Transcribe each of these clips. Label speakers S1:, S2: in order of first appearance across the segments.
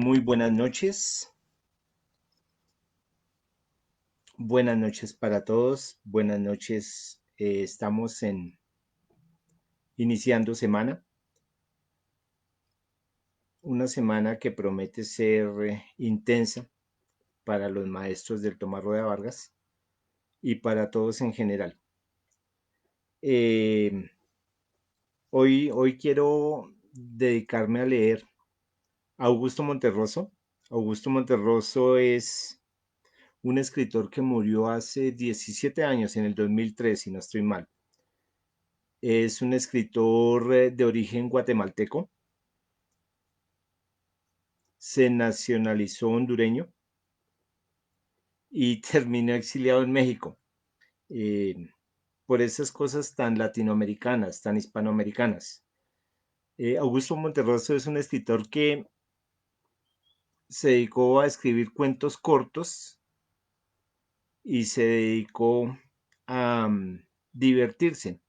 S1: Muy buenas noches. Buenas noches para todos. Buenas noches. Estamos iniciando semana. Una semana que promete ser intensa para los maestros del Tomás Rueda Vargas y para todos en general. Eh, hoy quiero dedicarme a leer a Augusto Monterroso. Augusto Monterroso es un escritor que murió hace 17 años, en el 2003, si no estoy mal. Es un escritor de origen guatemalteco. Se nacionalizó hondureño y terminó exiliado en México. eh, por esas cosas tan latinoamericanas, tan hispanoamericanas. Augusto Monterroso es un escritor que se dedicó a escribir cuentos cortos y se dedicó a divertirse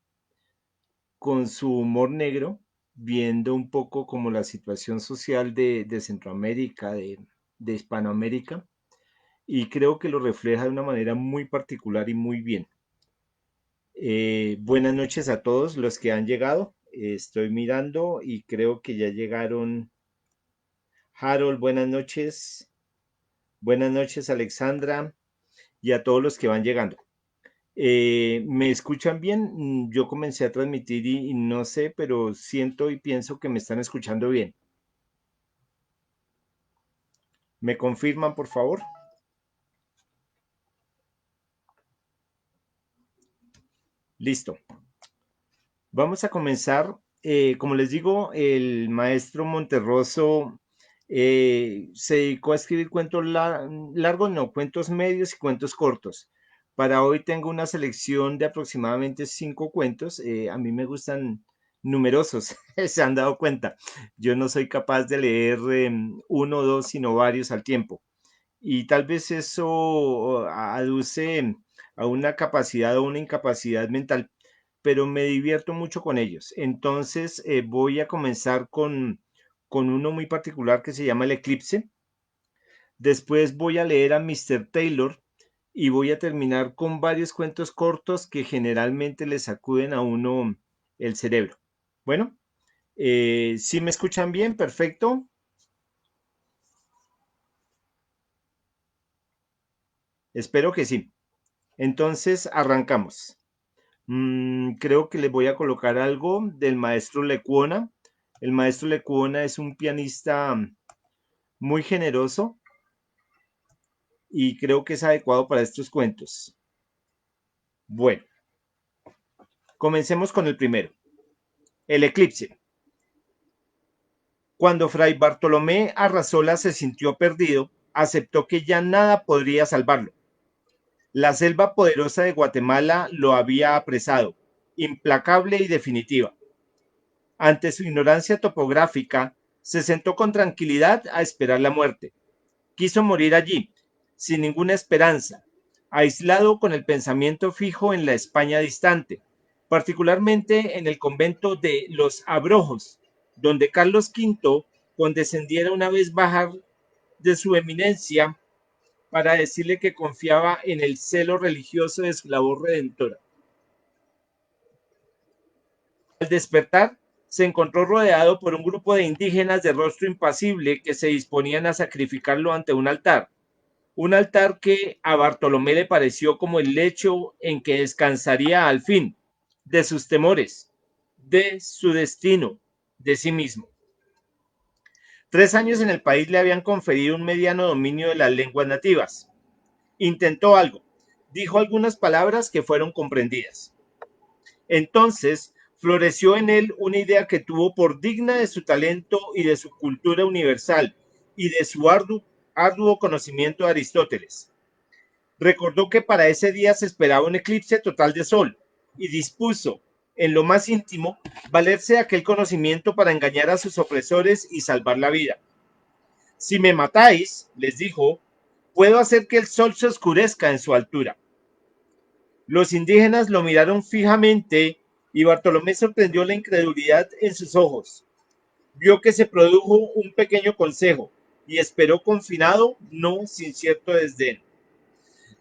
S1: con su humor negro, viendo un poco como la situación social de Centroamérica, de Hispanoamérica, y creo que lo refleja de una manera muy particular y muy bien. Buenas noches a todos los que han llegado. Estoy mirando y creo que ya llegaron. Harold, buenas noches. Buenas noches, Alexandra, y a todos los que van llegando. ¿Me escuchan bien? Yo comencé a transmitir y no sé, pero siento y pienso que me están escuchando bien. ¿Me confirman, por favor? Listo. Vamos a comenzar. Como les digo, el maestro Monterroso se dedicó a escribir cuentos largos, no, cuentos medios y cuentos cortos. Para hoy tengo una selección de aproximadamente 5 cuentos. A mí me gustan numerosos, se han dado cuenta. Yo no soy capaz de leer uno o dos, sino varios al tiempo. Y tal vez eso aduce a una capacidad o una incapacidad mental, pero me divierto mucho con ellos. Entonces voy a comenzar con uno muy particular que se llama El Eclipse. Después voy a leer a Mr. Taylor y voy a terminar con varios cuentos cortos que generalmente le sacuden a uno el cerebro. Bueno, si me escuchan bien, perfecto. Espero que sí. Entonces arrancamos. Creo que les voy a colocar algo del maestro Lecuona. El maestro Lecuona es un pianista muy generoso y creo que es adecuado para estos cuentos. Bueno, comencemos con el primero. El eclipse. Cuando Fray Bartolomé Arrazola se sintió perdido, aceptó que ya nada podría salvarlo. La selva poderosa de Guatemala lo había apresado, implacable y definitiva. Ante su ignorancia topográfica, se sentó con tranquilidad a esperar la muerte. Quiso morir allí, sin ninguna esperanza, aislado con el pensamiento fijo en la España distante, particularmente en el convento de los Abrojos, donde Carlos V condescendiera una vez bajar de su eminencia para decirle que confiaba en el celo religioso de su labor redentora. Al despertar, se encontró rodeado por un grupo de indígenas de rostro impasible que se disponían a sacrificarlo ante un altar que a Bartolomé le pareció como el lecho en que descansaría al fin de sus temores, de su destino, de sí mismo. 3 años en el país le habían conferido un mediano dominio de las lenguas nativas. Intentó algo, dijo algunas palabras que fueron comprendidas. Entonces floreció en él una idea que tuvo por digna de su talento y de su cultura universal y de su arduo conocimiento de Aristóteles. Recordó que para ese día se esperaba un eclipse total de sol y dispuso, en lo más íntimo, valerse de aquel conocimiento para engañar a sus opresores y salvar la vida. Si me matáis, les dijo, puedo hacer que el sol se oscurezca en su altura. Los indígenas lo miraron fijamente y Bartolomé sorprendió la incredulidad en sus ojos. Vio que se produjo un pequeño consejo y esperó confinado, no sin cierto desdén.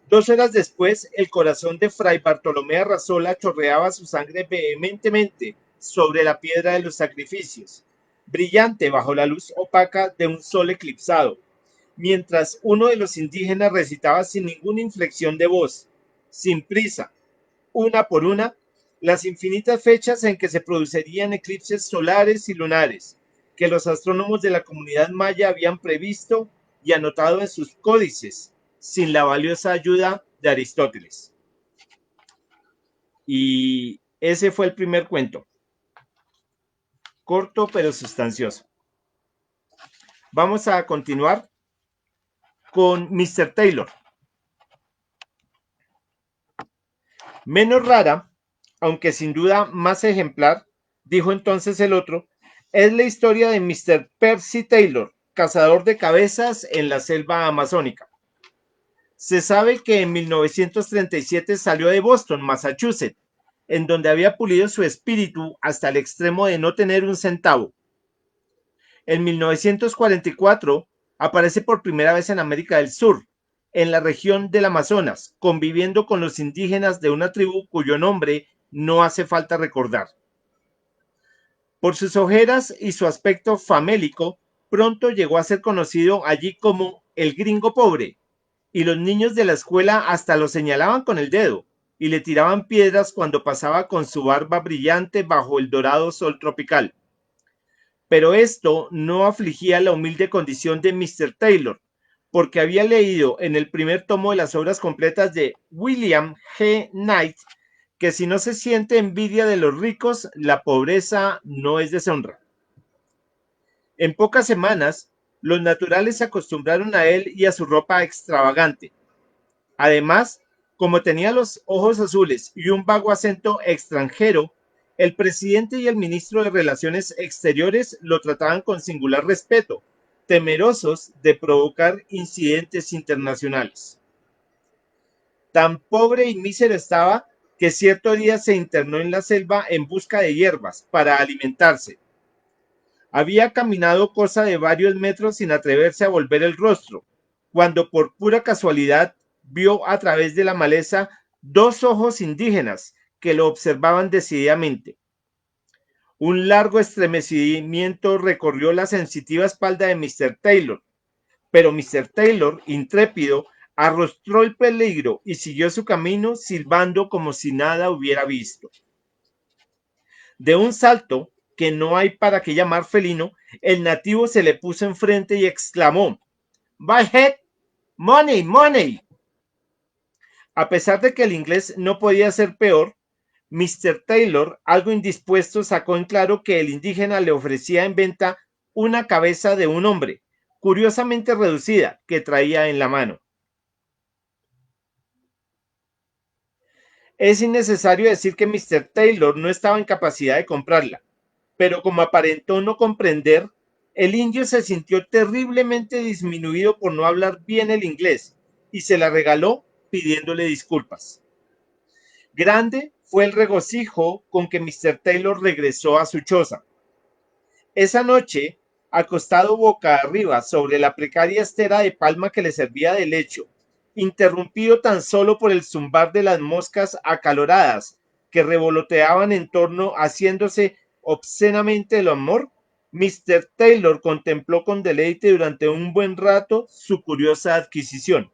S1: 2 horas después, el corazón de Fray Bartolomé Arrazola chorreaba su sangre vehementemente sobre la piedra de los sacrificios, brillante bajo la luz opaca de un sol eclipsado, mientras uno de los indígenas recitaba sin ninguna inflexión de voz, sin prisa, una por una, las infinitas fechas en que se producirían eclipses solares y lunares, que los astrónomos de la comunidad maya habían previsto y anotado en sus códices, sin la valiosa ayuda de Aristóteles. Y ese fue el primer cuento, corto pero sustancioso. Vamos a continuar con Mr. Taylor. Menos rara, aunque sin duda más ejemplar, dijo entonces el otro, es la historia de Mr. Percy Taylor, cazador de cabezas en la selva amazónica. Se sabe que en 1937 salió de Boston, Massachusetts, en donde había pulido su espíritu hasta el extremo de no tener un centavo. En 1944 aparece por primera vez en América del Sur, en la región del Amazonas, conviviendo con los indígenas de una tribu cuyo nombre no hace falta recordar. Por sus ojeras y su aspecto famélico, pronto llegó a ser conocido allí como el gringo pobre, y los niños de la escuela hasta lo señalaban con el dedo y le tiraban piedras cuando pasaba con su barba brillante bajo el dorado sol tropical. Pero esto no afligía la humilde condición de Mr. Taylor, porque había leído en el primer tomo de las obras completas de William G. Knight que si no se siente envidia de los ricos, la pobreza no es deshonra. En pocas semanas, los naturales se acostumbraron a él y a su ropa extravagante. Además, como tenía los ojos azules y un vago acento extranjero, el presidente y el ministro de Relaciones Exteriores lo trataban con singular respeto, temerosos de provocar incidentes internacionales. Tan pobre y mísero estaba que cierto día se internó en la selva en busca de hierbas para alimentarse. Había caminado cosa de varios metros sin atreverse a volver el rostro, cuando por pura casualidad vio a través de la maleza 2 ojos indígenas que lo observaban decididamente. Un largo estremecimiento recorrió la sensitiva espalda de Mr. Taylor, pero Mr. Taylor, intrépido, arrostró el peligro y siguió su camino silbando como si nada hubiera visto. De un salto, que no hay para qué llamar felino, el nativo se le puso enfrente y exclamó, "By head, money, money". A pesar de que el inglés no podía ser peor, Mr. Taylor, algo indispuesto, sacó en claro que el indígena le ofrecía en venta una cabeza de un hombre, curiosamente reducida, que traía en la mano. Es innecesario decir que Mr. Taylor no estaba en capacidad de comprarla, pero como aparentó no comprender, el indio se sintió terriblemente disminuido por no hablar bien el inglés y se la regaló pidiéndole disculpas. Grande fue el regocijo con que Mr. Taylor regresó a su choza. Esa noche, acostado boca arriba sobre la precaria estera de palma que le servía de lecho, interrumpido tan solo por el zumbar de las moscas acaloradas que revoloteaban en torno haciéndose obscenamente el amor, Mr. Taylor contempló con deleite durante un buen rato su curiosa adquisición.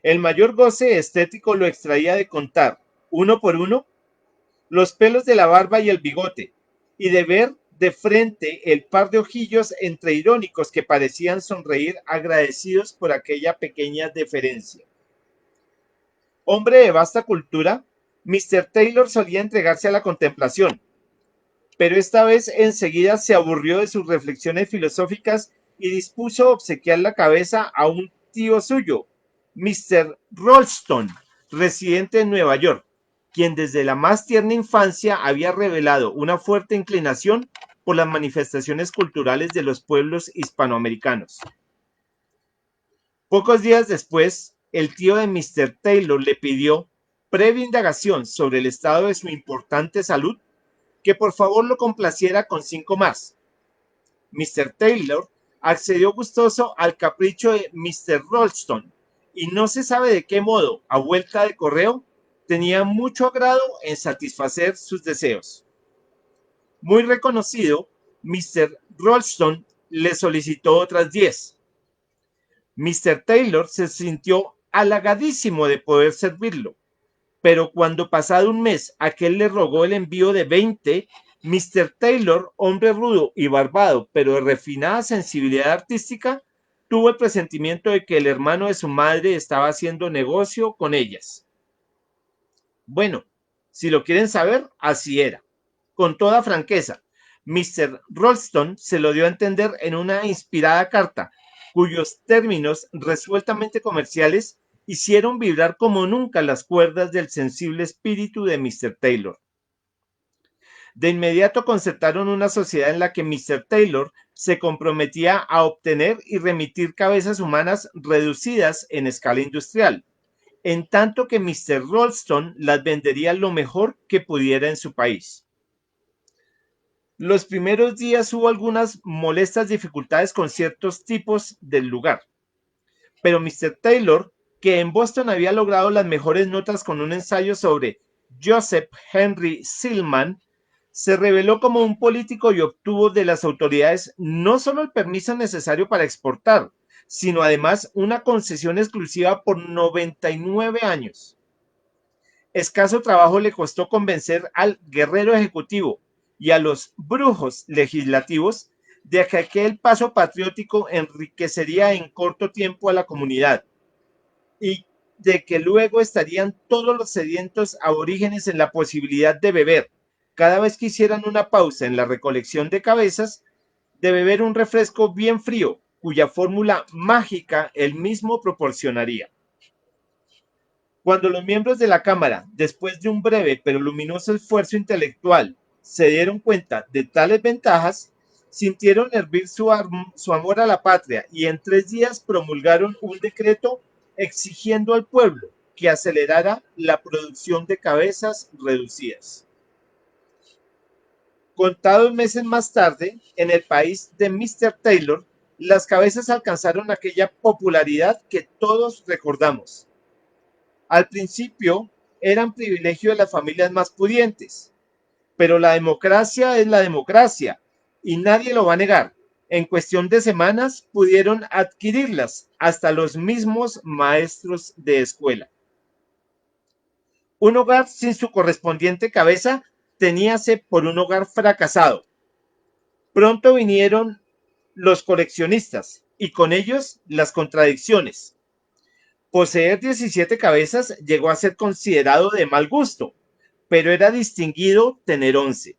S1: El mayor goce estético lo extraía de contar, uno por uno, los pelos de la barba y el bigote, y de ver de frente el par de ojillos entre irónicos que parecían sonreír agradecidos por aquella pequeña deferencia. Hombre de vasta cultura, Mr. Taylor solía entregarse a la contemplación, pero esta vez enseguida se aburrió de sus reflexiones filosóficas y dispuso obsequiar la cabeza a un tío suyo, Mr. Ralston, residente en Nueva York, quien desde la más tierna infancia había revelado una fuerte inclinación por las manifestaciones culturales de los pueblos hispanoamericanos. Pocos días después, el tío de Mr. Taylor le pidió, previa indagación sobre el estado de su importante salud, que por favor lo complaciera con 5 más. Mr. Taylor accedió gustoso al capricho de Mr. Ralston y no se sabe de qué modo, a vuelta de correo, tenía mucho agrado en satisfacer sus deseos. Muy reconocido, Mr. Ralston le solicitó otras 10. Mr. Taylor se sintió halagadísimo de poder servirlo, pero cuando pasado un mes aquel le rogó el envío de 20, Mr. Taylor, hombre rudo y barbado, pero de refinada sensibilidad artística, tuvo el presentimiento de que el hermano de su madre estaba haciendo negocio con ellas. Bueno, si lo quieren saber, así era. Con toda franqueza, Mr. Ralston se lo dio a entender en una inspirada carta, cuyos términos resueltamente comerciales hicieron vibrar como nunca las cuerdas del sensible espíritu de Mr. Taylor. De inmediato concertaron una sociedad en la que Mr. Taylor se comprometía a obtener y remitir cabezas humanas reducidas en escala industrial, en tanto que Mr. Ralston las vendería lo mejor que pudiera en su país. Los primeros días hubo algunas molestas dificultades con ciertos tipos del lugar, pero Mr. Taylor, que en Boston había logrado las mejores notas con un ensayo sobre Joseph Henry Silman, se reveló como un político y obtuvo de las autoridades no solo el permiso necesario para exportar, sino además una concesión exclusiva por 99 años. Escaso trabajo le costó convencer al guerrero ejecutivo y a los brujos legislativos de que aquel paso patriótico enriquecería en corto tiempo a la comunidad y de que luego estarían todos los sedientos aborígenes en la posibilidad de beber, cada vez que hicieran una pausa en la recolección de cabezas, de beber un refresco bien frío, cuya fórmula mágica él mismo proporcionaría. Cuando los miembros de la Cámara, después de un breve pero luminoso esfuerzo intelectual, se dieron cuenta de tales ventajas, sintieron hervir su amor a la patria y en 3 días promulgaron un decreto exigiendo al pueblo que acelerara la producción de cabezas reducidas. Contados meses más tarde, en el país de Mr. Taylor, las cabezas alcanzaron aquella popularidad que todos recordamos. Al principio eran privilegio de las familias más pudientes, pero la democracia es la democracia y nadie lo va a negar. En cuestión de semanas pudieron adquirirlas hasta los mismos maestros de escuela. Un hogar sin su correspondiente cabeza teníase por un hogar fracasado. Pronto vinieron los coleccionistas y con ellos las contradicciones. Poseer 17 cabezas llegó a ser considerado de mal gusto, pero era distinguido tener 11.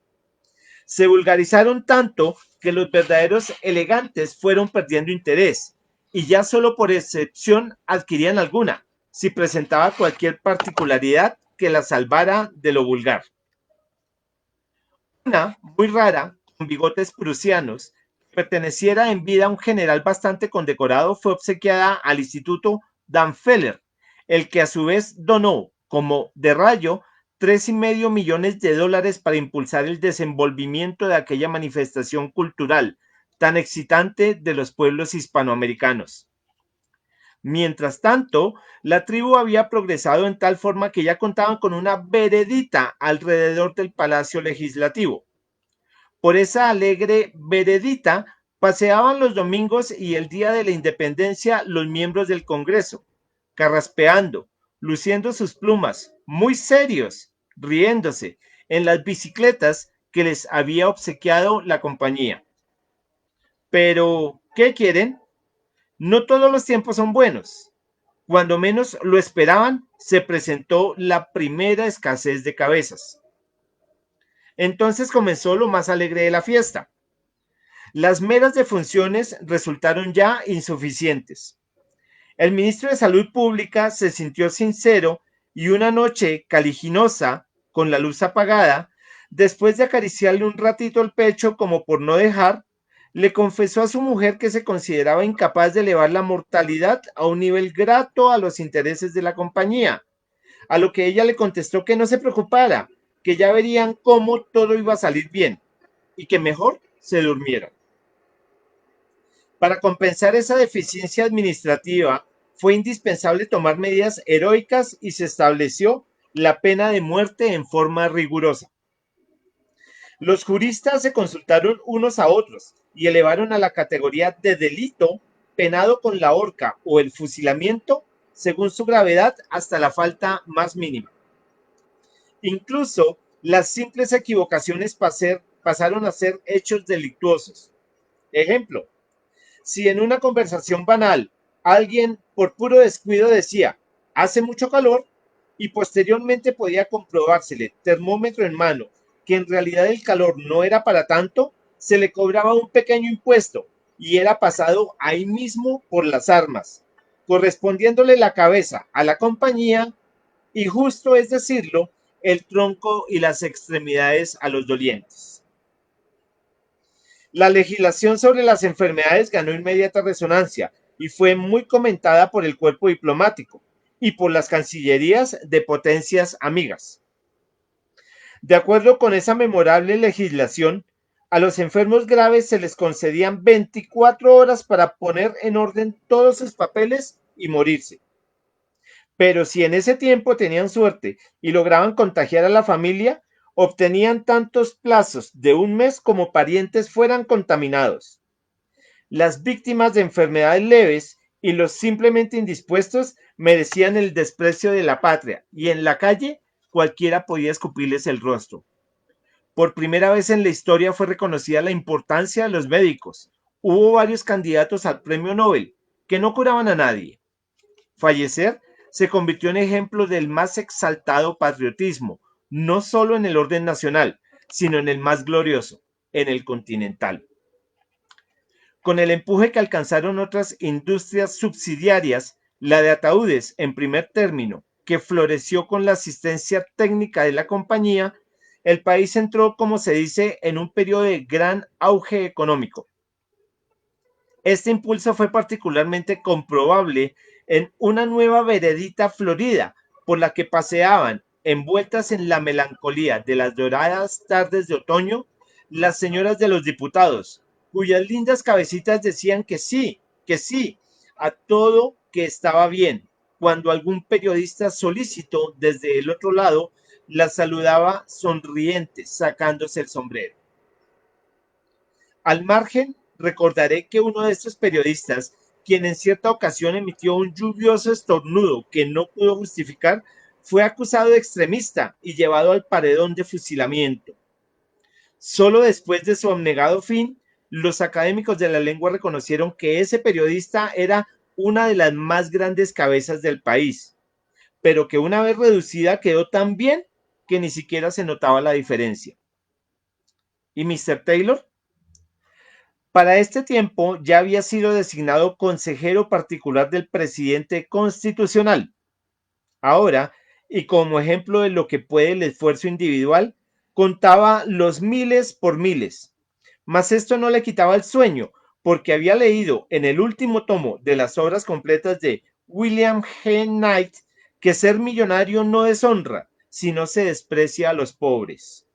S1: Se vulgarizaron tanto que los verdaderos elegantes fueron perdiendo interés y ya solo por excepción adquirían alguna, si presentaba cualquier particularidad que la salvara de lo vulgar. Una, muy rara, con bigotes prusianos, que perteneciera en vida a un general bastante condecorado, fue obsequiada al Instituto Danfeller, el que a su vez donó, como de rayo, $3,5 millones para impulsar el desenvolvimiento de aquella manifestación cultural tan excitante de los pueblos hispanoamericanos. Mientras tanto, la tribu había progresado en tal forma que ya contaban con una veredita alrededor del Palacio Legislativo. Por esa alegre veredita paseaban los domingos y el día de la independencia los miembros del Congreso, carraspeando, luciendo sus plumas, muy serios, riéndose, en las bicicletas que les había obsequiado la compañía. Pero, ¿qué quieren? No todos los tiempos son buenos. Cuando menos lo esperaban, se presentó la primera escasez de cabezas. Entonces comenzó lo más alegre de la fiesta. Las meras defunciones resultaron ya insuficientes. El ministro de Salud Pública se sintió sincero y una noche caliginosa, con la luz apagada, después de acariciarle un ratito el pecho como por no dejar, le confesó a su mujer que se consideraba incapaz de elevar la mortalidad a un nivel grato a los intereses de la compañía, a lo que ella le contestó que no se preocupara, que ya verían cómo todo iba a salir bien y que mejor se durmieran. Para compensar esa deficiencia administrativa, fue indispensable tomar medidas heroicas y se estableció la pena de muerte en forma rigurosa. Los juristas se consultaron unos a otros y elevaron a la categoría de delito penado con la horca o el fusilamiento, según su gravedad, hasta la falta más mínima. Incluso las simples equivocaciones pasaron a ser hechos delictuosos. Ejemplo, si en una conversación banal alguien por puro descuido decía hace mucho calor y posteriormente podía comprobársele termómetro en mano que en realidad el calor no era para tanto, se le cobraba un pequeño impuesto y era pasado ahí mismo por las armas, correspondiéndole la cabeza a la compañía y justo es decirlo, el tronco y las extremidades a los dolientes. La legislación sobre las enfermedades ganó inmediata resonancia y fue muy comentada por el cuerpo diplomático y por las cancillerías de potencias amigas. De acuerdo con esa memorable legislación, a los enfermos graves se les concedían 24 horas para poner en orden todos sus papeles y morirse. Pero si en ese tiempo tenían suerte y lograban contagiar a la familia, obtenían tantos plazos de un mes como parientes fueran contaminados. Las víctimas de enfermedades leves y los simplemente indispuestos merecían el desprecio de la patria y en la calle cualquiera podía escupirles el rostro. Por primera vez en la historia fue reconocida la importancia de los médicos. Hubo varios candidatos al premio Nobel que no curaban a nadie. Fallecer se convirtió en ejemplo del más exaltado patriotismo, no solo en el orden nacional, sino en el más glorioso, en el continental. Con el empuje que alcanzaron otras industrias subsidiarias, la de ataúdes en primer término, que floreció con la asistencia técnica de la compañía, el país entró, como se dice, en un periodo de gran auge económico. Este impulso fue particularmente comprobable en una nueva veredita florida por la que paseaban, envueltas en la melancolía de las doradas tardes de otoño, las señoras de los diputados, cuyas lindas cabecitas decían que sí, a todo que estaba bien, cuando algún periodista solícito desde el otro lado las saludaba sonriente, sacándose el sombrero. Al margen, recordaré que uno de estos periodistas, quien en cierta ocasión emitió un lluvioso estornudo que no pudo justificar, fue acusado de extremista y llevado al paredón de fusilamiento. Solo después de su abnegado fin, los académicos de la lengua reconocieron que ese periodista era una de las más grandes cabezas del país, pero que una vez reducida quedó tan bien que ni siquiera se notaba la diferencia. ¿Y Mr. Taylor? Para este tiempo ya había sido designado consejero particular del presidente constitucional. Ahora, y como ejemplo de lo que puede el esfuerzo individual, contaba los miles por miles. Mas esto no le quitaba el sueño, porque había leído en el último tomo de las obras completas de William G. Knight que ser millonario no deshonra, sino se desprecia a los pobres.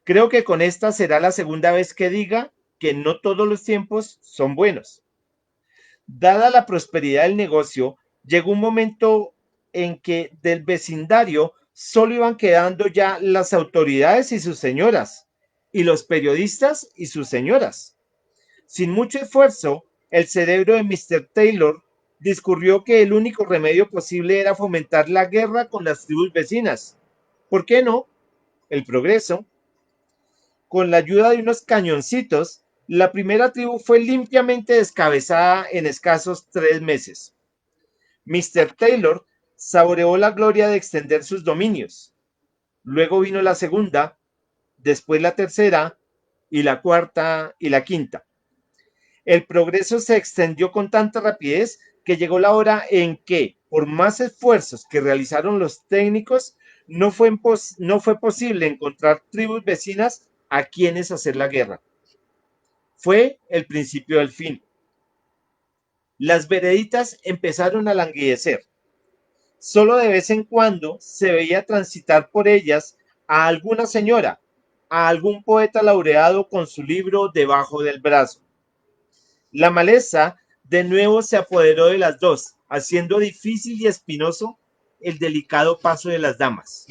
S1: Creo que con esta será la segunda vez que diga que no todos los tiempos son buenos. Dada la prosperidad del negocio, llegó un momento en que del vecindario solo iban quedando ya las autoridades y sus señoras, y los periodistas y sus señoras. Sin mucho esfuerzo, el cerebro de Mr. Taylor discurrió que el único remedio posible era fomentar la guerra con las tribus vecinas. ¿Por qué no? El progreso. Con la ayuda de unos cañoncitos, la primera tribu fue limpiamente descabezada en escasos 3 meses. Mr. Taylor saboreó la gloria de extender sus dominios. Luego vino la segunda, después la tercera y la cuarta y la quinta. El progreso se extendió con tanta rapidez que llegó la hora en que, por más esfuerzos que realizaron los técnicos, no fue posible encontrar tribus vecinas a quienes hacer la guerra. Fue el principio del fin. Las vereditas empezaron a languidecer. Solo de vez en cuando se veía transitar por ellas a alguna señora, a algún poeta laureado con su libro debajo del brazo. La maleza de nuevo se apoderó de las dos, haciendo difícil y espinoso el delicado paso de las damas.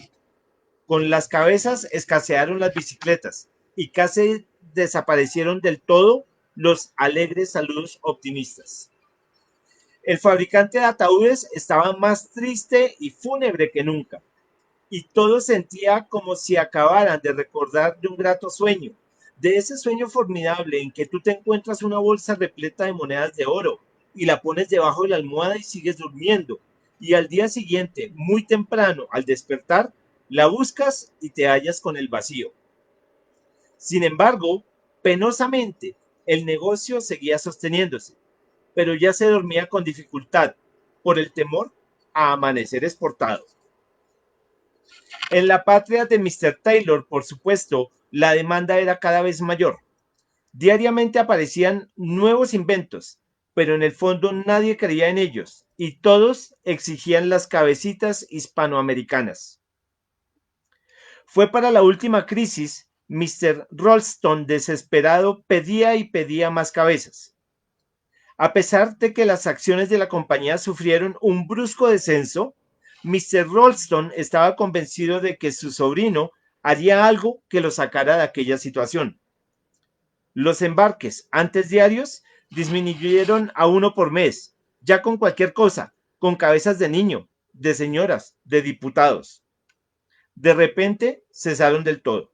S1: Con las cabezas escasearon las bicicletas y casi desaparecieron del todo los alegres saludos optimistas. El fabricante de ataúdes estaba más triste y fúnebre que nunca, y todo sentía como si acabaran de recordar de un grato sueño, de ese sueño formidable en que tú te encuentras una bolsa repleta de monedas de oro y la pones debajo de la almohada y sigues durmiendo, y al día siguiente, muy temprano, al despertar, la buscas y te hallas con el vacío. Sin embargo, penosamente, el negocio seguía sosteniéndose, pero ya se dormía con dificultad por el temor a amanecer exportado. En la patria de Mr. Taylor, por supuesto, la demanda era cada vez mayor. Diariamente aparecían nuevos inventos, pero en el fondo nadie creía en ellos y todos exigían las cabecitas hispanoamericanas. Fue para la última crisis, Mr. Ralston desesperado pedía y pedía más cabezas. A pesar de que las acciones de la compañía sufrieron un brusco descenso, Mr. Ralston estaba convencido de que su sobrino haría algo que lo sacara de aquella situación. Los embarques, antes diarios, disminuyeron a uno por mes, ya con cualquier cosa, con cabezas de niño, de señoras, de diputados. De repente cesaron del todo.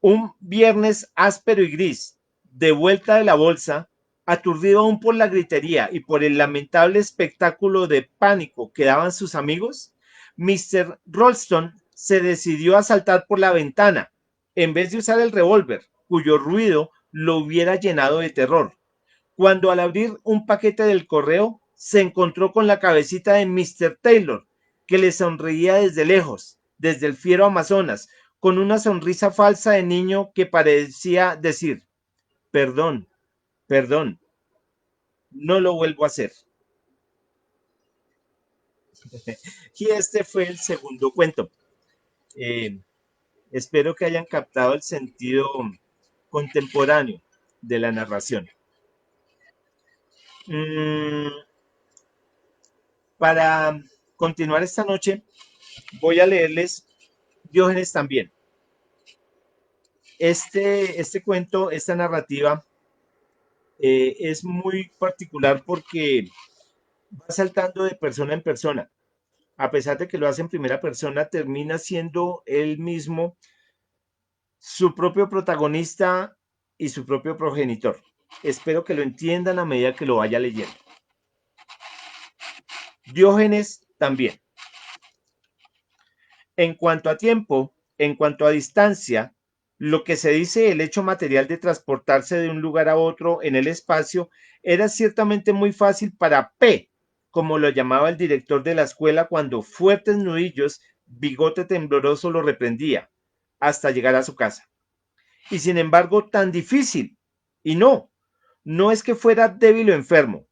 S1: Un viernes áspero y gris, de vuelta de la bolsa, aturdido aún por la gritería y por el lamentable espectáculo de pánico que daban sus amigos, Mr. Ralston se decidió a saltar por la ventana, en vez de usar el revólver, cuyo ruido lo hubiera llenado de terror, cuando al abrir un paquete del correo se encontró con la cabecita de Mr. Taylor, que le sonreía desde lejos, desde el fiero Amazonas, con una sonrisa falsa de niño que parecía decir, perdón, perdón, no lo vuelvo a hacer. Y este fue el segundo cuento. Eh, Espero que hayan captado el sentido contemporáneo de la narración. Mm, para continuar esta noche, voy a leerles Diógenes también. Este cuento, esta narrativa, es muy particular porque va saltando de persona en persona. A pesar de que lo hace en primera persona, termina siendo él mismo su propio protagonista y su propio progenitor. Espero que lo entiendan a medida que lo vaya leyendo. Diógenes también. En cuanto a tiempo, en cuanto a distancia, lo que se dice el hecho material de transportarse de un lugar a otro en el espacio era ciertamente muy fácil para P, como lo llamaba el director de la escuela cuando fuertes nudillos, bigote tembloroso lo reprendía, hasta llegar a su casa. Y sin embargo, tan difícil. Y no, no es que fuera débil o enfermo.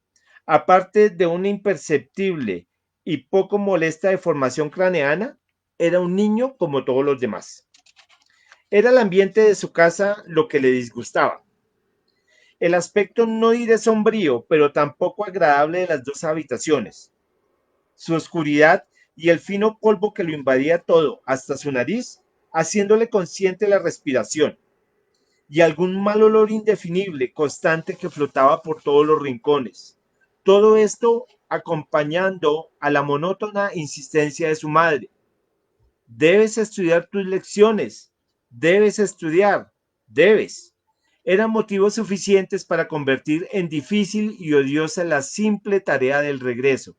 S1: Aparte de una imperceptible y poco molesta deformación craneana, era un niño como todos los demás. Era el ambiente de su casa lo que le disgustaba. El aspecto no diré sombrío, pero tampoco agradable de las dos habitaciones. Su oscuridad y el fino polvo que lo invadía todo, hasta su nariz, haciéndole consciente la respiración, y algún mal olor indefinible, constante que flotaba por todos los rincones. Todo esto acompañando a la monótona insistencia de su madre. Debes estudiar tus lecciones, debes estudiar, debes. Eran motivos suficientes para convertir en difícil y odiosa la simple tarea del regreso.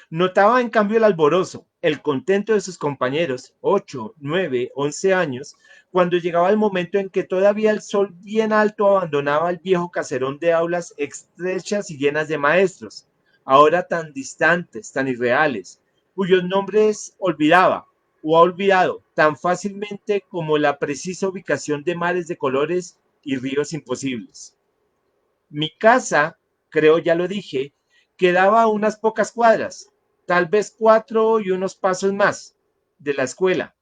S1: Notaba en cambio el alborozo, el contento de sus compañeros, 8, 9, 11 años, cuando llegaba el momento en que todavía el sol bien alto abandonaba el viejo caserón de aulas estrechas y llenas de maestros, ahora tan distantes, tan irreales, cuyos nombres olvidaba o ha olvidado tan fácilmente como la precisa ubicación de mares de colores y ríos imposibles. Mi casa, creo ya lo dije, quedaba a unas pocas cuadras, tal vez 4 y unos pasos más de la escuela,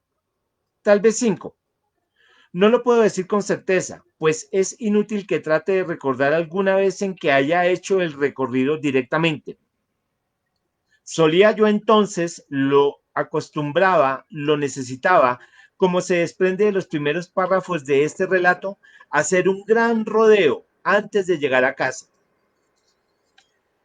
S1: tal vez 5. No lo puedo decir con certeza, pues es inútil que trate de recordar alguna vez en que haya hecho el recorrido directamente. Solía yo entonces, lo acostumbraba, lo necesitaba, como se desprende de los primeros párrafos de este relato, hacer un gran rodeo antes de llegar a casa.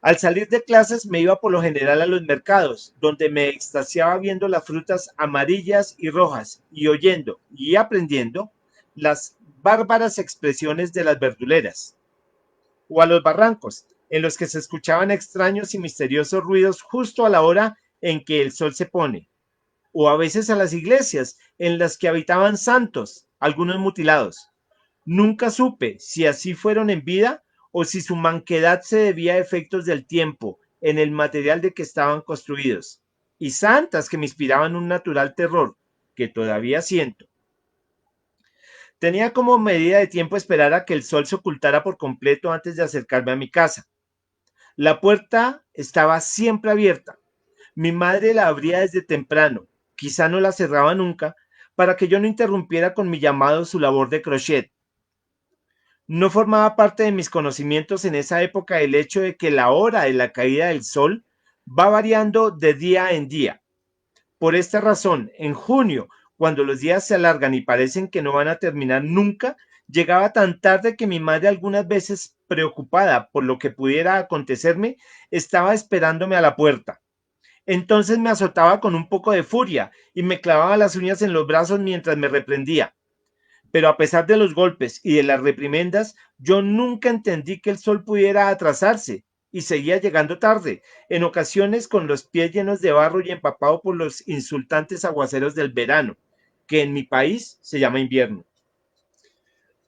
S1: Al salir de clases me iba por lo general a los mercados, donde me extasiaba viendo las frutas amarillas y rojas y oyendo y aprendiendo las bárbaras expresiones de las verduleras, o a los barrancos, en los que se escuchaban extraños y misteriosos ruidos justo a la hora en que el sol se pone, o a veces a las iglesias en las que habitaban santos, algunos mutilados. Nunca supe si así fueron en vida o si su manquedad se debía a efectos del tiempo en el material de que estaban construidos, y santas que me inspiraban un natural terror que todavía siento. Tenía como medida de tiempo esperar a que el sol se ocultara por completo antes de acercarme a mi casa. La puerta estaba siempre abierta. Mi madre la abría desde temprano, quizá no la cerraba nunca, para que yo no interrumpiera con mi llamado su labor de crochet. No formaba parte de mis conocimientos en esa época el hecho de que la hora de la caída del sol va variando de día en día. Por esta razón, en junio, cuando los días se alargan y parecen que no van a terminar nunca, llegaba tan tarde que mi madre algunas veces, preocupada por lo que pudiera acontecerme, estaba esperándome a la puerta. Entonces me azotaba con un poco de furia y me clavaba las uñas en los brazos mientras me reprendía. Pero a pesar de los golpes y de las reprimendas, yo nunca entendí que el sol pudiera atrasarse y seguía llegando tarde, en ocasiones con los pies llenos de barro y empapado por los insultantes aguaceros del verano, que en mi país se llama invierno.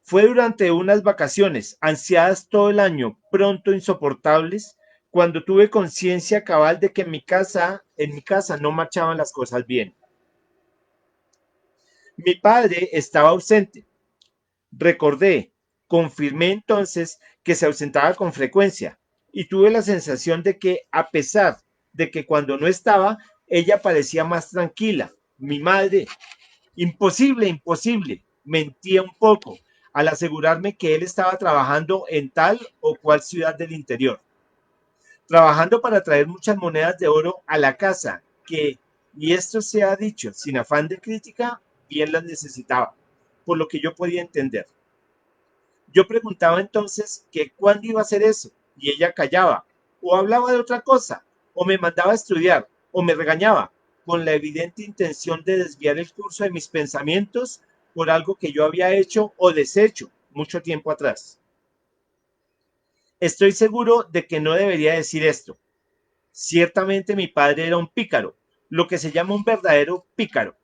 S1: Fue durante unas vacaciones, ansiadas todo el año, pronto insoportables, cuando tuve conciencia cabal de que en mi casa no marchaban las cosas bien. Mi padre estaba ausente. Recordé, confirmé entonces que se ausentaba con frecuencia y tuve la sensación de que, a pesar de que cuando no estaba, ella parecía más tranquila. Mi madre, imposible, imposible, mentía un poco al asegurarme que él estaba trabajando en tal o cual ciudad del interior, trabajando para traer muchas monedas de oro a la casa, que, y esto se ha dicho sin afán de crítica, bien las necesitaba, por lo que yo podía entender. Yo preguntaba entonces que cuándo iba a hacer eso, y ella callaba, o hablaba de otra cosa, o me mandaba a estudiar, o me regañaba, con la evidente intención de desviar el curso de mis pensamientos por algo que yo había hecho o deshecho mucho tiempo atrás. Estoy seguro de que no debería decir esto. Ciertamente mi padre era un pícaro, lo que se llama un verdadero pícaro.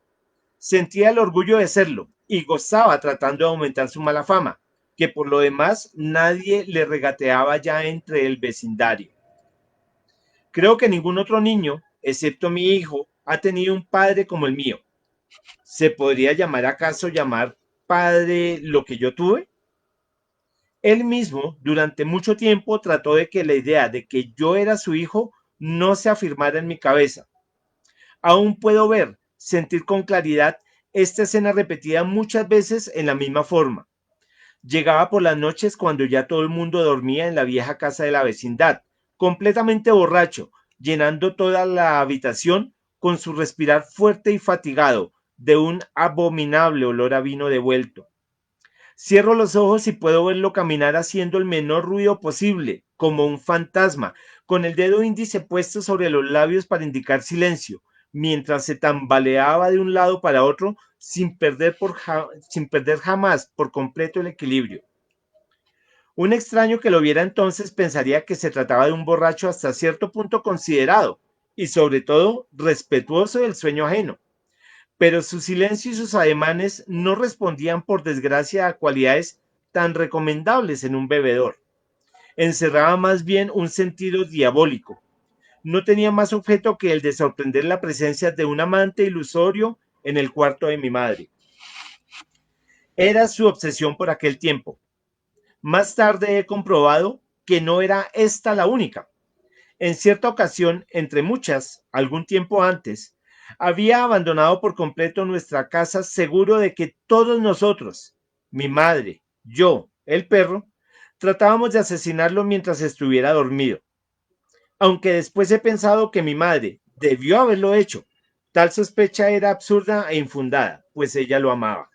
S1: Sentía el orgullo de serlo y gozaba tratando de aumentar su mala fama, que por lo demás nadie le regateaba ya entre el vecindario. Creo que ningún otro niño, excepto mi hijo, ha tenido un padre como el mío. ¿Se podría llamar padre lo que yo tuve? Él mismo, durante mucho tiempo, trató de que la idea de que yo era su hijo no se afirmara en mi cabeza. Aún puedo ver, sentir con claridad esta escena repetida muchas veces en la misma forma. Llegaba por las noches cuando ya todo el mundo dormía en la vieja casa de la vecindad, completamente borracho, llenando toda la habitación con su respirar fuerte y fatigado de un abominable olor a vino devuelto. Cierro los ojos y puedo verlo caminar haciendo el menor ruido posible, como un fantasma, con el dedo índice puesto sobre los labios para indicar silencio, mientras se tambaleaba de un lado para otro sin perder jamás por completo el equilibrio. Un extraño que lo viera entonces pensaría que se trataba de un borracho hasta cierto punto considerado y sobre todo respetuoso del sueño ajeno. Pero su silencio y sus ademanes no respondían por desgracia a cualidades tan recomendables en un bebedor. Encerraba más bien un sentido diabólico. No tenía más objeto que el de sorprender la presencia de un amante ilusorio en el cuarto de mi madre. Era su obsesión por aquel tiempo. Más tarde he comprobado que no era esta la única. En cierta ocasión, entre muchas, algún tiempo antes, había abandonado por completo nuestra casa seguro de que todos nosotros, mi madre, yo, el perro, tratábamos de asesinarlo mientras estuviera dormido, aunque después he pensado que mi madre debió haberlo hecho. Tal sospecha era absurda e infundada, pues ella lo amaba.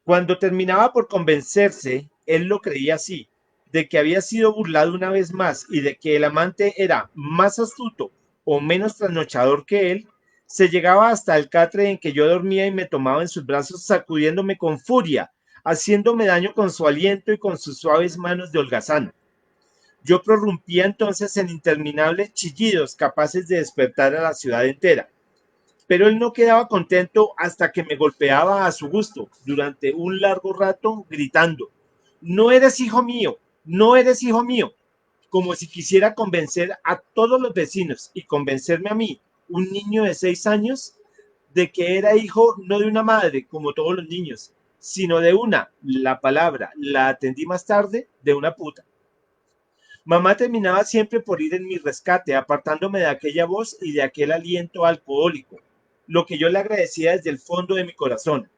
S1: Cuando terminaba por convencerse, él lo creía así, de que había sido burlado una vez más y de que el amante era más astuto o menos trasnochador que él, se llegaba hasta el catre en que yo dormía y me tomaba en sus brazos sacudiéndome con furia, haciéndome daño con su aliento y con sus suaves manos de holgazán. Yo prorrumpía entonces en interminables chillidos capaces de despertar a la ciudad entera. Pero él no quedaba contento hasta que me golpeaba a su gusto durante un largo rato gritando, no eres hijo mío, no eres hijo mío, como si quisiera convencer a todos los vecinos y convencerme a mí, un niño de 6 años, de que era hijo no de una madre como todos los niños, sino de una, la palabra la atendí más tarde, de una puta. Mamá terminaba siempre por ir en mi rescate, apartándome de aquella voz y de aquel aliento alcohólico, lo que yo le agradecía desde el fondo de mi corazón.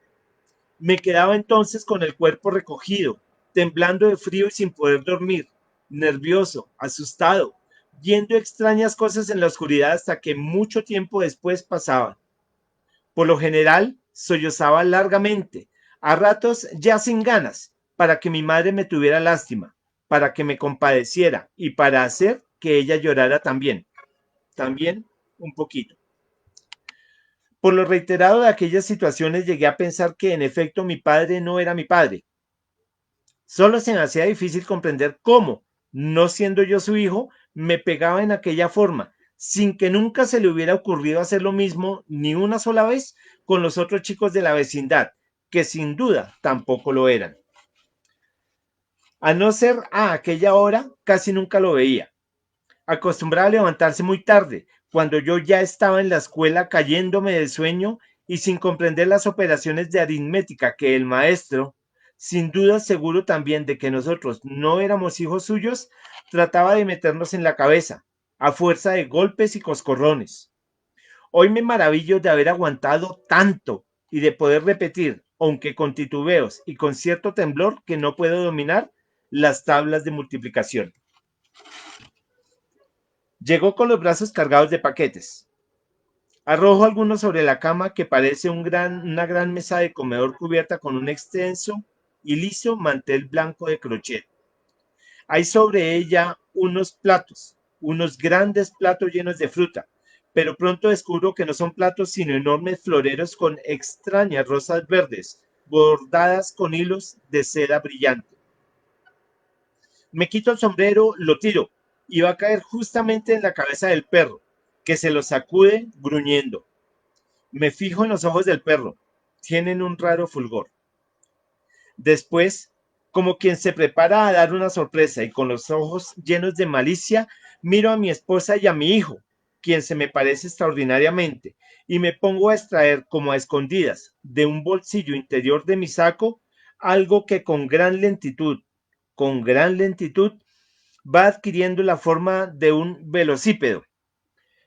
S1: Me quedaba entonces con el cuerpo recogido, temblando de frío y sin poder dormir, nervioso, asustado, viendo extrañas cosas en la oscuridad hasta que mucho tiempo después pasaban. Por lo general, sollozaba largamente, a ratos ya sin ganas, para que mi madre me tuviera lástima, para que me compadeciera y para hacer que ella llorara también un poquito. Por lo reiterado de aquellas situaciones llegué a pensar que en efecto mi padre no era mi padre. Solo se me hacía difícil comprender cómo, no siendo yo su hijo, me pegaba en aquella forma, sin que nunca se le hubiera ocurrido hacer lo mismo ni una sola vez con los otros chicos de la vecindad, que sin duda tampoco lo eran. A no ser a aquella hora, casi nunca lo veía. Acostumbraba a levantarse muy tarde, cuando yo ya estaba en la escuela cayéndome del sueño y sin comprender las operaciones de aritmética que el maestro, sin duda seguro también de que nosotros no éramos hijos suyos, trataba de meternos en la cabeza, a fuerza de golpes y coscorrones. Hoy me maravillo de haber aguantado tanto y de poder repetir, aunque con titubeos y con cierto temblor que no puedo dominar, las tablas de multiplicación. Llegó con los brazos cargados de paquetes. Arrojo algunos sobre la cama que parece una gran mesa de comedor cubierta con un extenso y liso mantel blanco de crochet. Hay sobre ella unos platos, unos grandes platos llenos de fruta, pero pronto descubro que no son platos sino enormes floreros con extrañas rosas verdes, bordadas con hilos de seda brillante. Me quito el sombrero, lo tiro, y va a caer justamente en la cabeza del perro, que se lo sacude gruñendo. Me fijo en los ojos del perro. Tienen un raro fulgor. Después, como quien se prepara a dar una sorpresa y con los ojos llenos de malicia, miro a mi esposa y a mi hijo, quien se me parece extraordinariamente, y me pongo a extraer como a escondidas de un bolsillo interior de mi saco algo que con gran lentitud, va adquiriendo la forma de un velocípedo.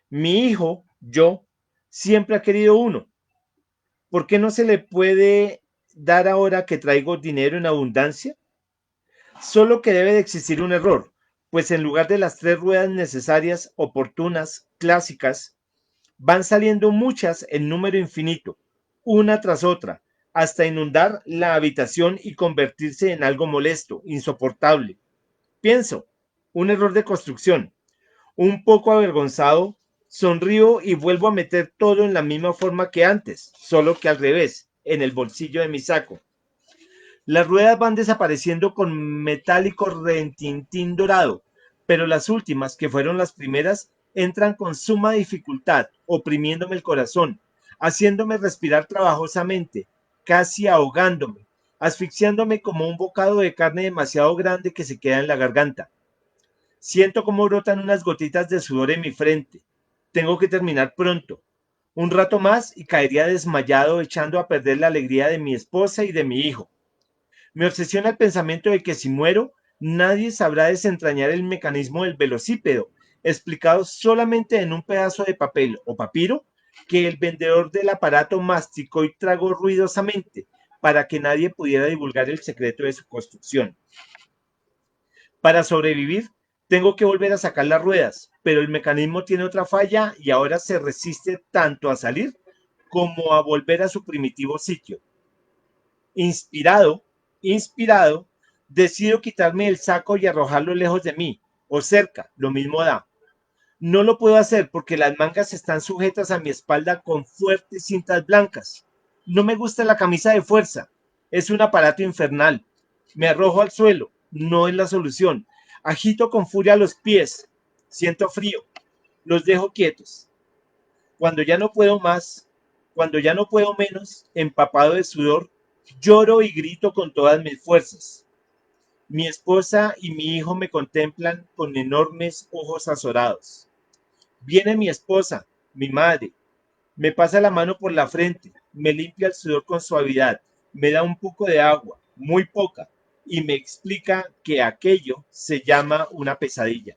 S1: Mi hijo, yo, siempre ha querido uno. ¿Por qué no se le puede dar ahora que traigo dinero en abundancia? Solo que debe de existir un error, pues en lugar de las 3 ruedas necesarias, oportunas, clásicas, van saliendo muchas en número infinito, una tras otra, hasta inundar la habitación y convertirse en algo molesto, insoportable. Pienso, un error de construcción. Un poco avergonzado, sonrío y vuelvo a meter todo en la misma forma que antes, solo que al revés, en el bolsillo de mi saco. Las ruedas van desapareciendo con metálico retintín dorado, pero las últimas, que fueron las primeras, entran con suma dificultad, oprimiéndome el corazón, haciéndome respirar trabajosamente, casi ahogándome, asfixiándome como un bocado de carne demasiado grande que se queda en la garganta. Siento cómo brotan unas gotitas de sudor en mi frente. Tengo que terminar pronto. Un rato más y caería desmayado echando a perder la alegría de mi esposa y de mi hijo. Me obsesiona el pensamiento de que si muero, nadie sabrá desentrañar el mecanismo del velocípedo, explicado solamente en un pedazo de papel o papiro que el vendedor del aparato masticó y tragó ruidosamente, para que nadie pudiera divulgar el secreto de su construcción. Para sobrevivir, tengo que volver a sacar las ruedas, pero el mecanismo tiene otra falla y ahora se resiste tanto a salir como a volver a su primitivo sitio. Inspirado, inspirado, decido quitarme el saco y arrojarlo lejos de mí, o cerca, lo mismo da. No lo puedo hacer porque las mangas están sujetas a mi espalda con fuertes cintas blancas. No me gusta la camisa de fuerza. Es un aparato infernal. Me arrojo al suelo. No es la solución. Agito con furia los pies. Siento frío. Los dejo quietos. Cuando ya no puedo más, cuando ya no puedo menos, empapado de sudor, lloro y grito con todas mis fuerzas. Mi esposa y mi hijo me contemplan con enormes ojos azorados. Viene mi esposa, mi madre, me pasa la mano por la frente, me limpia el sudor con suavidad, me da un poco de agua, muy poca, y me explica que aquello se llama una pesadilla.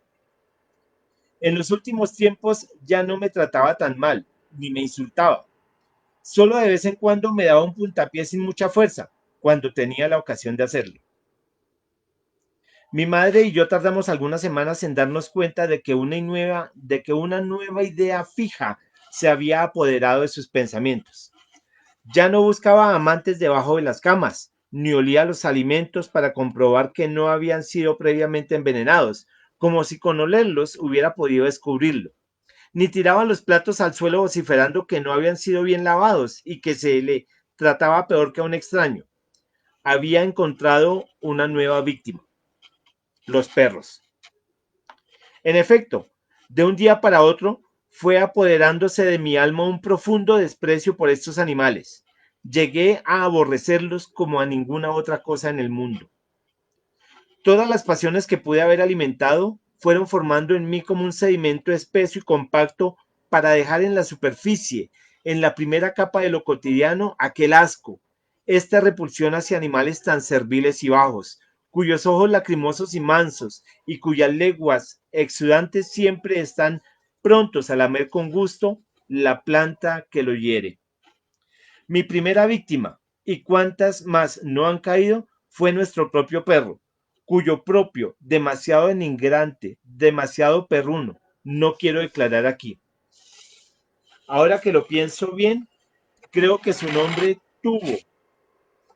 S1: En los últimos tiempos ya no me trataba tan mal, ni me insultaba. Solo de vez en cuando me daba un puntapié sin mucha fuerza, cuando tenía la ocasión de hacerlo. Mi madre y yo tardamos algunas semanas en darnos cuenta de que una nueva idea fija se había apoderado de sus pensamientos. Ya no buscaba amantes debajo de las camas, ni olía los alimentos para comprobar que no habían sido previamente envenenados, como si con olerlos hubiera podido descubrirlo. Ni tiraba los platos al suelo vociferando que no habían sido bien lavados y que se le trataba peor que a un extraño. Había encontrado una nueva víctima, los perros. En efecto, de un día para otro fue apoderándose de mi alma un profundo desprecio por estos animales. Llegué a aborrecerlos como a ninguna otra cosa en el mundo. Todas las pasiones que pude haber alimentado fueron formando en mí como un sedimento espeso y compacto para dejar en la superficie, en la primera capa de lo cotidiano, aquel asco, esta repulsión hacia animales tan serviles y bajos, cuyos ojos lacrimosos y mansos, y cuyas lenguas exudantes siempre están prontos a lamer con gusto la planta que lo hiere. Mi primera víctima, y cuántas más no han caído, fue nuestro propio perro, cuyo propio, demasiado denigrante, demasiado perruno, no quiero declarar aquí. Ahora que lo pienso bien, creo que su nombre tuvo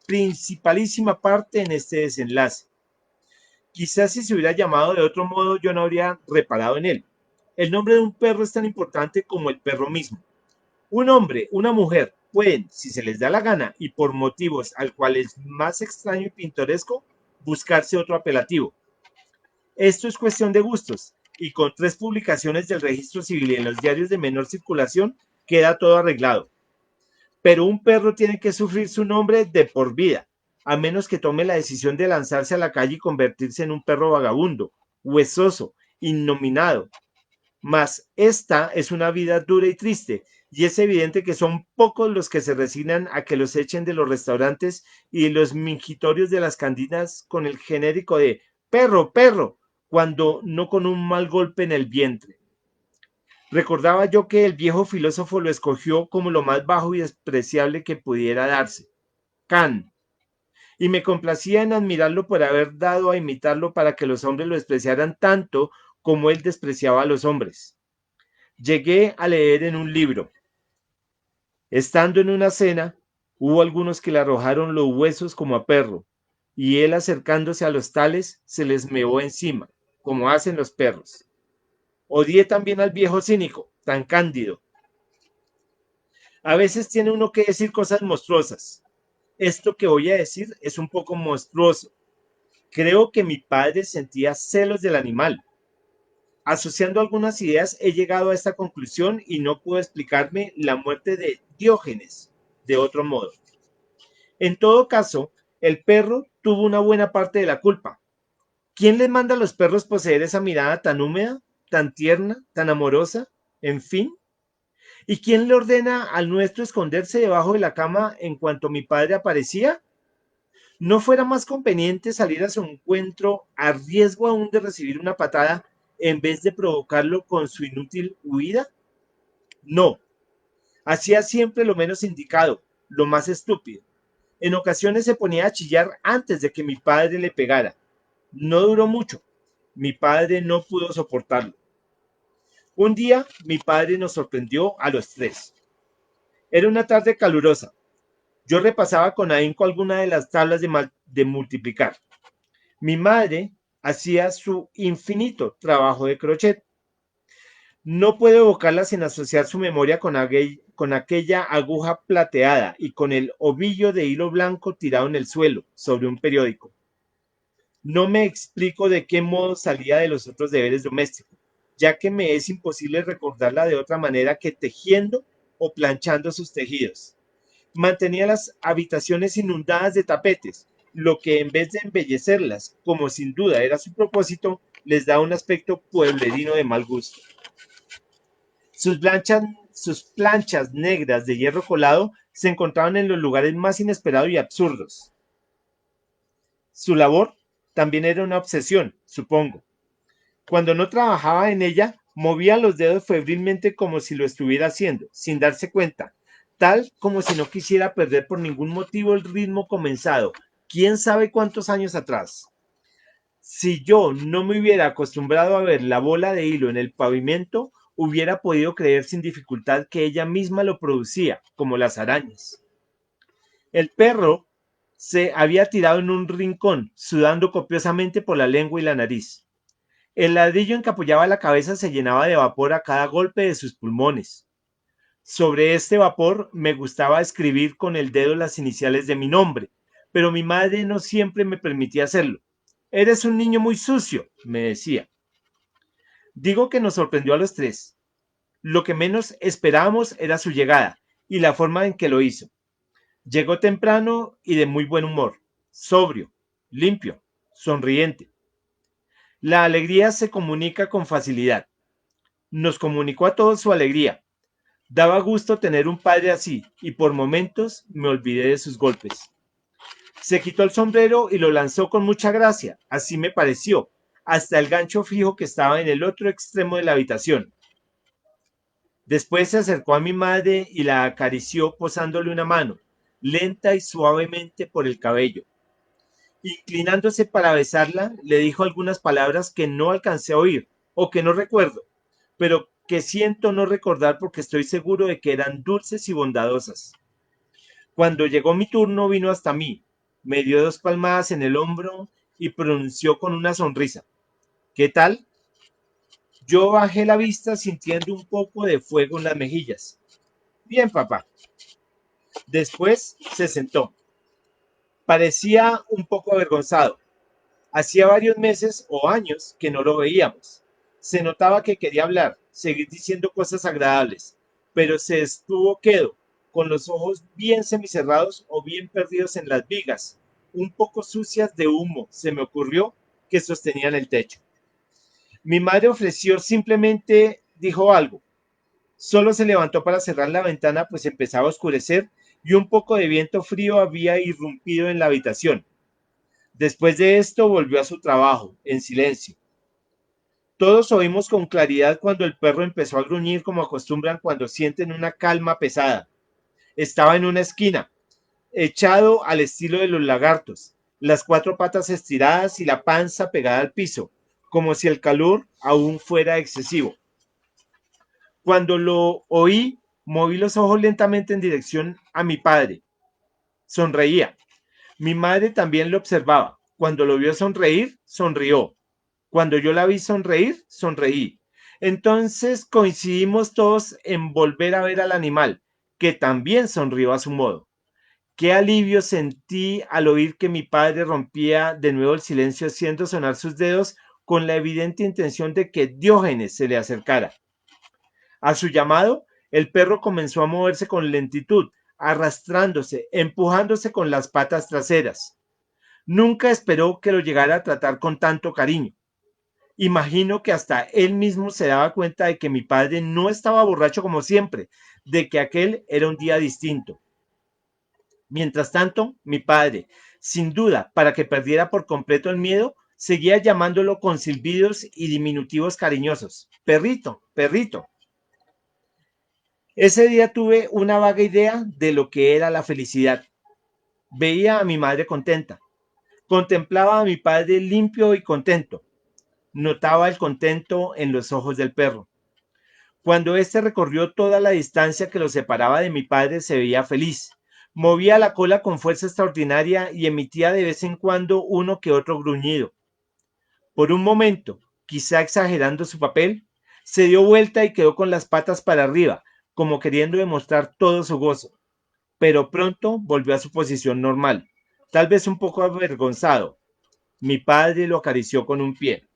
S1: principalísima parte en este desenlace. Quizás si se hubiera llamado de otro modo yo no habría reparado en él. El nombre de un perro es tan importante como el perro mismo. Un hombre, una mujer pueden, si se les da la gana y por motivos al cual es más extraño y pintoresco, buscarse otro apelativo. Esto es cuestión de gustos y con 3 publicaciones del registro civil y en los diarios de menor circulación queda todo arreglado. Pero un perro tiene que sufrir su nombre de por vida, a menos que tome la decisión de lanzarse a la calle y convertirse en un perro vagabundo, huesoso, innominado. Mas esta es una vida dura y triste, y es evidente que son pocos los que se resignan a que los echen de los restaurantes y de los mingitorios de las cantinas con el genérico de perro, perro, cuando no con un mal golpe en el vientre. Recordaba yo que el viejo filósofo lo escogió como lo más bajo y despreciable que pudiera darse, Can, y me complacía en admirarlo por haber dado a imitarlo para que los hombres lo despreciaran tanto como él despreciaba a los hombres. Llegué a leer en un libro. Estando en una cena, hubo algunos que le arrojaron los huesos como a perro, y él acercándose a los tales se les meó encima, como hacen los perros. Odié también al viejo cínico, tan cándido. A veces tiene uno que decir cosas monstruosas. Esto que voy a decir es un poco monstruoso. Creo que mi padre sentía celos del animal. Asociando algunas ideas he llegado a esta conclusión y no puedo explicarme la muerte de Diógenes de otro modo. En todo caso, el perro tuvo una buena parte de la culpa. ¿Quién les manda a los perros poseer esa mirada tan húmeda, tan tierna, tan amorosa? En fin. ¿Y quién le ordena al nuestro esconderse debajo de la cama en cuanto mi padre aparecía? ¿No fuera más conveniente salir a su encuentro a riesgo aún de recibir una patada en vez de provocarlo con su inútil huida? No, hacía siempre lo menos indicado, lo más estúpido. En ocasiones se ponía a chillar antes de que mi padre le pegara. No duró mucho. Mi padre no pudo soportarlo. Un día mi padre nos sorprendió a los tres. Era una tarde calurosa. Yo repasaba con ahínco alguna de las tablas de multiplicar. Mi madre hacía su infinito trabajo de crochet. No puedo evocarla sin asociar su memoria con aquella aguja plateada y con el ovillo de hilo blanco tirado en el suelo sobre un periódico. No me explico de qué modo salía de los otros deberes domésticos, ya que me es imposible recordarla de otra manera que tejiendo o planchando sus tejidos. Mantenía las habitaciones inundadas de tapetes, lo que en vez de embellecerlas, como sin duda era su propósito, les da un aspecto pueblerino de mal gusto. Sus planchas negras de hierro colado se encontraban en los lugares más inesperados y absurdos. Su labor también era una obsesión, supongo. Cuando no trabajaba en ella, movía los dedos febrilmente como si lo estuviera haciendo, sin darse cuenta, tal como si no quisiera perder por ningún motivo el ritmo comenzado, quién sabe cuántos años atrás. Si yo no me hubiera acostumbrado a ver la bola de hilo en el pavimento, hubiera podido creer sin dificultad que ella misma lo producía, como las arañas. El perro se había tirado en un rincón, sudando copiosamente por la lengua y la nariz. El ladrillo encapullaba la cabeza se llenaba de vapor a cada golpe de sus pulmones. Sobre este vapor me gustaba escribir con el dedo las iniciales de mi nombre, pero mi madre no siempre me permitía hacerlo. Eres un niño muy sucio, me decía. Digo que nos sorprendió a los tres. Lo que menos esperábamos era su llegada y la forma en que lo hizo. Llegó temprano y de muy buen humor, sobrio, limpio, sonriente. La alegría se comunica con facilidad. Nos comunicó a todos su alegría. Daba gusto tener un padre así y por momentos me olvidé de sus golpes. Se quitó el sombrero y lo lanzó con mucha gracia, así me pareció, hasta el gancho fijo que estaba en el otro extremo de la habitación. Después se acercó a mi madre y la acarició posándole una mano, lenta y suavemente por el cabello. Inclinándose para besarla, le dijo algunas palabras que no alcancé a oír o que no recuerdo, pero que siento no recordar porque estoy seguro de que eran dulces y bondadosas. Cuando llegó mi turno vino hasta mí, me dio dos palmadas en el hombro y pronunció con una sonrisa: ¿qué tal? Yo bajé la vista sintiendo un poco de fuego en las mejillas. Bien, papá. Después se sentó. Parecía un poco avergonzado. Hacía varios meses o años que no lo veíamos. Se notaba que quería hablar, seguir diciendo cosas agradables, pero se estuvo quedo, con los ojos bien semicerrados o bien perdidos en las vigas, un poco sucias de humo, se me ocurrió, que sostenían el techo. Mi madre ofreció simplemente, dijo algo. Solo se levantó para cerrar la ventana, pues empezaba a oscurecer y un poco de viento frío había irrumpido en la habitación. Después de esto volvió a su trabajo, en silencio. Todos oímos con claridad cuando el perro empezó a gruñir como acostumbran cuando sienten una calma pesada. Estaba en una esquina, echado al estilo de los lagartos, las cuatro patas estiradas y la panza pegada al piso, como si el calor aún fuera excesivo. Cuando lo oí, moví los ojos lentamente en dirección a mi padre. Sonreía. Mi madre también lo observaba. Cuando lo vio sonreír, sonrió. Cuando yo la vi sonreír, sonreí. Entonces coincidimos todos en volver a ver al animal, que también sonrió a su modo. Qué alivio sentí al oír que mi padre rompía de nuevo el silencio haciendo sonar sus dedos con la evidente intención de que Diógenes se le acercara. A su llamado, el perro comenzó a moverse con lentitud, arrastrándose, empujándose con las patas traseras. Nunca esperó que lo llegara a tratar con tanto cariño. Imagino que hasta él mismo se daba cuenta de que mi padre no estaba borracho como siempre, de que aquel era un día distinto. Mientras tanto, mi padre, sin duda, para que perdiera por completo el miedo, seguía llamándolo con silbidos y diminutivos cariñosos. Perrito, perrito. Ese día tuve una vaga idea de lo que era la felicidad. Veía a mi madre contenta. Contemplaba a mi padre limpio y contento. Notaba el contento en los ojos del perro. Cuando éste recorrió toda la distancia que lo separaba de mi padre, se veía feliz. Movía la cola con fuerza extraordinaria y emitía de vez en cuando uno que otro gruñido. Por un momento, quizá exagerando su papel, se dio vuelta y quedó con las patas para arriba, como queriendo demostrar todo su gozo, pero pronto volvió a su posición normal, tal vez un poco avergonzado. Mi padre lo acarició con un pie.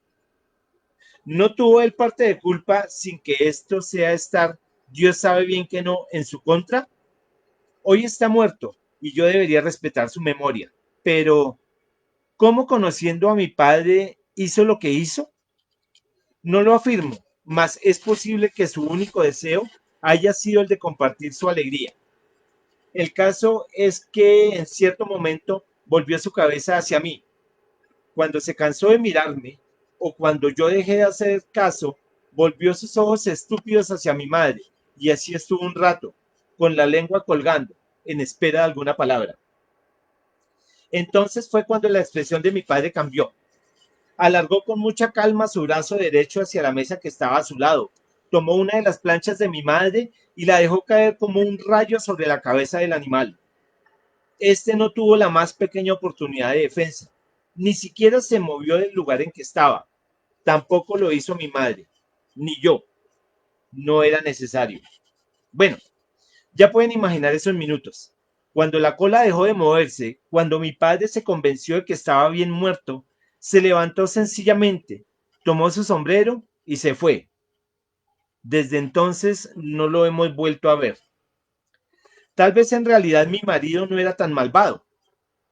S1: No tuvo él parte de culpa sin que esto sea estar, Dios sabe bien que no, en su contra. Hoy está muerto y yo debería respetar su memoria. Pero, ¿cómo conociendo a mi padre hizo lo que hizo? No lo afirmo, mas es posible que su único deseo haya sido el de compartir su alegría. El caso es que en cierto momento volvió su cabeza hacia mí. Cuando se cansó de mirarme, o cuando yo dejé de hacer caso, volvió sus ojos estúpidos hacia mi madre, y así estuvo un rato, con la lengua colgando, en espera de alguna palabra. Entonces fue cuando la expresión de mi padre cambió. Alargó con mucha calma su brazo derecho hacia la mesa que estaba a su lado. Tomó una de las planchas de mi madre y la dejó caer como un rayo sobre la cabeza del animal. Este no tuvo la más pequeña oportunidad de defensa. Ni siquiera se movió del lugar en que estaba. Tampoco lo hizo mi madre, ni yo. No era necesario. Bueno, ya pueden imaginar esos minutos. Cuando la cola dejó de moverse, cuando mi padre se convenció de que estaba bien muerto, se levantó sencillamente, tomó su sombrero y se fue. Desde entonces no lo hemos vuelto a ver. Tal vez en realidad mi marido no era tan malvado.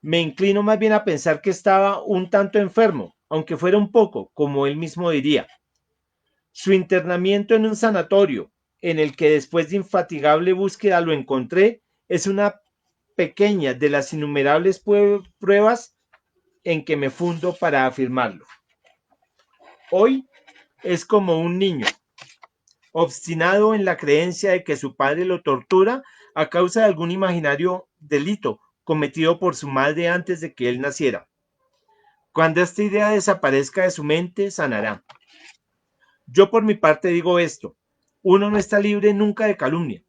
S1: Me inclino más bien a pensar que estaba un tanto enfermo, aunque fuera un poco, como él mismo diría. Su internamiento en un sanatorio, en el que después de infatigable búsqueda lo encontré, es una pequeña de las innumerables pruebas en que me fundo para afirmarlo. Hoy es como un niño, obstinado en la creencia de que su padre lo tortura a causa de algún imaginario delito cometido por su madre antes de que él naciera. Cuando esta idea desaparezca de su mente, sanará. Yo por mi parte digo esto, uno no está libre nunca de calumnia,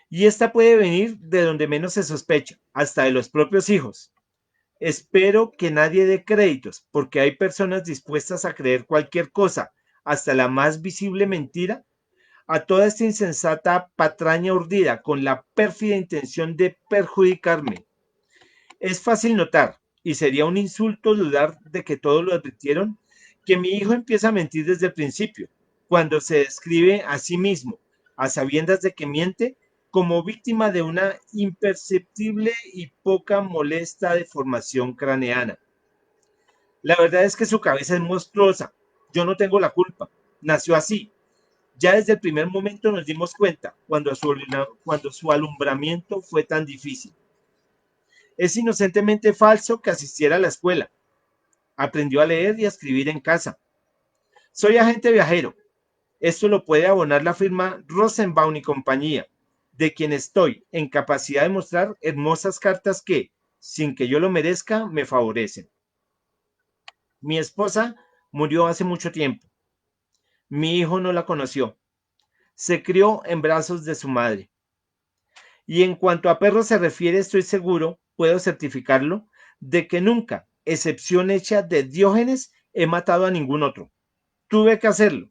S1: y esta puede venir de donde menos se sospecha, hasta de los propios hijos. Espero que nadie dé créditos, porque hay personas dispuestas a creer cualquier cosa, hasta la más visible mentira, a toda esta insensata patraña urdida con la pérfida intención de perjudicarme. Es fácil notar, y sería un insulto dudar de que todos lo advirtieron, que mi hijo empieza a mentir desde el principio, cuando se describe a sí mismo, a sabiendas de que miente, como víctima de una imperceptible y poca molesta deformación craneana. La verdad es que su cabeza es monstruosa. Yo no tengo la culpa. Nació así. Ya desde el primer momento nos dimos cuenta, cuando su alumbramiento fue tan difícil. Es inocentemente falso que asistiera a la escuela. Aprendió a leer y a escribir en casa. Soy agente viajero. Esto lo puede abonar la firma Rosenbaum y compañía, de quien estoy en capacidad de mostrar hermosas cartas que, sin que yo lo merezca, me favorecen. Mi esposa murió hace mucho tiempo. Mi hijo no la conoció. Se crió en brazos de su madre. Y en cuanto a perros se refiere, estoy seguro, puedo certificarlo, de que nunca, excepción hecha de Diógenes, he matado a ningún otro. Tuve que hacerlo.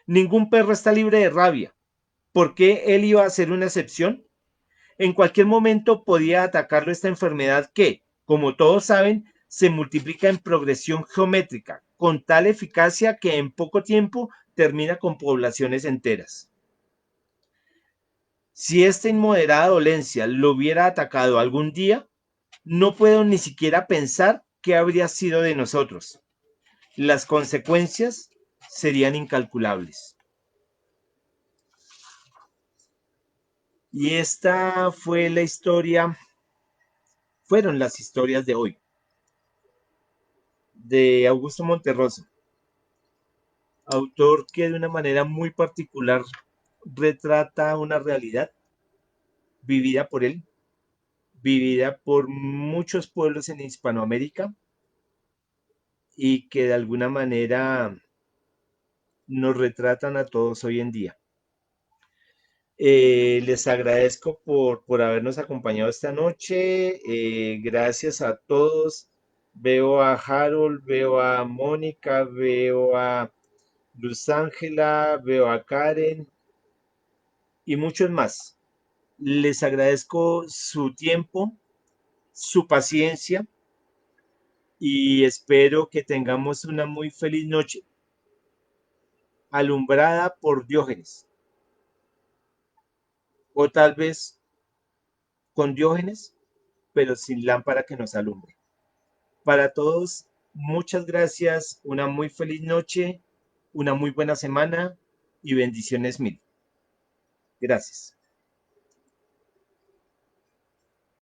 S1: Ningún perro está libre de rabia. ¿Por qué él iba a ser una excepción? En cualquier momento podía atacarlo esta enfermedad que, como todos saben, se multiplica en progresión geométrica, con tal eficacia que en poco tiempo termina con poblaciones enteras. Si esta inmoderada dolencia lo hubiera atacado algún día, no puedo ni siquiera pensar qué habría sido de nosotros. Las consecuencias serían incalculables. Y esta fue la historia, fueron las historias de hoy, de Augusto Monterroso, autor que de una manera muy particular retrata una realidad vivida por él, vivida por muchos pueblos en Hispanoamérica y que de alguna manera nos retratan a todos hoy en día. Les agradezco por habernos acompañado esta noche. Gracias a todos. Veo a Harold, veo a Mónica, veo a Luz Ángela, veo a Karen y muchos más. Les agradezco su tiempo, su paciencia y espero que tengamos una muy feliz noche, alumbrada por Diógenes, o tal vez con Diógenes, pero sin lámpara que nos alumbre. Para todos, muchas gracias, una muy feliz noche, una muy buena semana y bendiciones mil. Gracias.